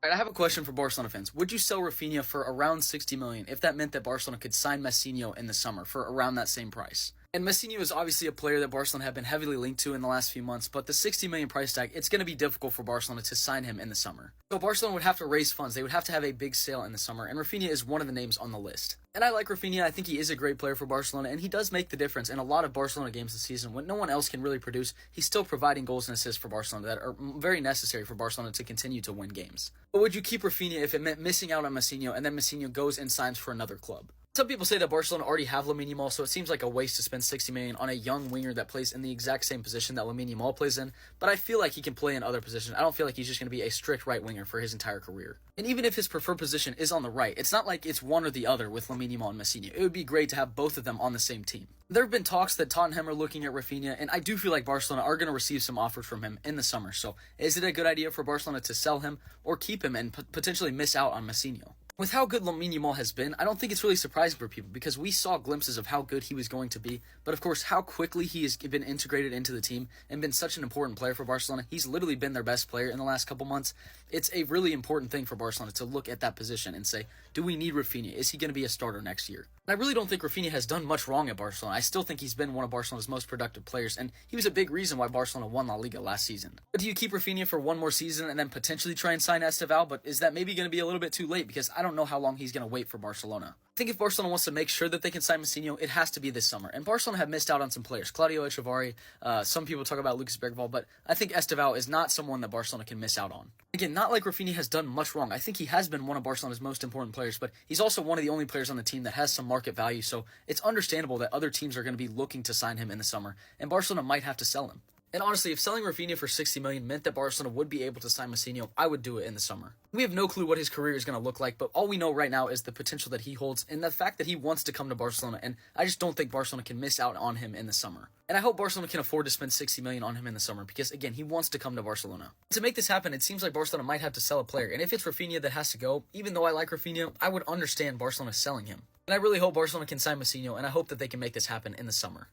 All right, I have a question for Barcelona fans. Would you sell Raphinha for around 60 million if that meant that Barcelona could sign Messinho in the summer for around that same price? And Messinho is obviously a player that Barcelona have been heavily linked to in the last few months, but the 60 million price tag, it's going to be difficult for Barcelona to sign him in the summer. So Barcelona would have to raise funds. They would have to have a big sale in the summer, and Raphinha is one of the names on the list. And I like Raphinha. I think he is a great player for Barcelona, and he does make the difference in a lot of Barcelona games this season. When no one else can really produce, he's still providing goals and assists for Barcelona that are very necessary for Barcelona to continue to win games. But would you keep Raphinha if it meant missing out on Messinho, and then Messinho goes and signs for another club? Some people say that Barcelona already have Lamine Yamal, so it seems like a waste to spend 60 million on a young winger that plays in the exact same position that Lamine Yamal plays in, but I feel like he can play in other positions. I don't feel like he's just going to be a strict right winger for his entire career. And even if his preferred position is on the right, it's not like it's one or the other with Lamine Yamal and Messinho. It would be great to have both of them on the same team. There have been talks that Tottenham are looking at Raphinha, and I do feel like Barcelona are going to receive some offers from him in the summer. So is it a good idea for Barcelona to sell him or keep him and potentially miss out on Messinho? With how good Lamine Yamal has been, I don't think it's really surprising for people because we saw glimpses of how good he was going to be, but of course how quickly he has been integrated into the team and been such an important player for Barcelona. He's literally been their best player in the last couple months. It's a really important thing for Barcelona to look at that position and say, do we need Raphinha? Is he going to be a starter next year? And I really don't think Raphinha has done much wrong at Barcelona. I still think he's been one of Barcelona's most productive players, and he was a big reason why Barcelona won La Liga last season. But do you keep Raphinha for one more season and then potentially try and sign Esteval? But is that maybe going to be a little bit too late because I don't know how long he's going to wait for Barcelona. I think if Barcelona wants to make sure that they can sign Messinho, it has to be this summer. And Barcelona have missed out on some players. Claudio Echevarri, some people talk about Lucas Bergvall, but I think Esteval is not someone that Barcelona can miss out on. Again, not like Raphinha has done much wrong. I think he has been one of Barcelona's most important players, but he's also one of the only players on the team that has some market value, so it's understandable that other teams are going to be looking to sign him in the summer, and Barcelona might have to sell him. And honestly, if selling Raphinha for 60 million meant that Barcelona would be able to sign Messinho, I would do it in the summer. We have no clue what his career is going to look like, but all we know right now is the potential that he holds and the fact that he wants to come to Barcelona, and I just don't think Barcelona can miss out on him in the summer. And I hope Barcelona can afford to spend 60 million on him in the summer because, again, he wants to come to Barcelona. To make this happen, it seems like Barcelona might have to sell a player, and if it's Raphinha that has to go, even though I like Raphinha, I would understand Barcelona selling him. And I really hope Barcelona can sign Messinho, and I hope that they can make this happen in the summer.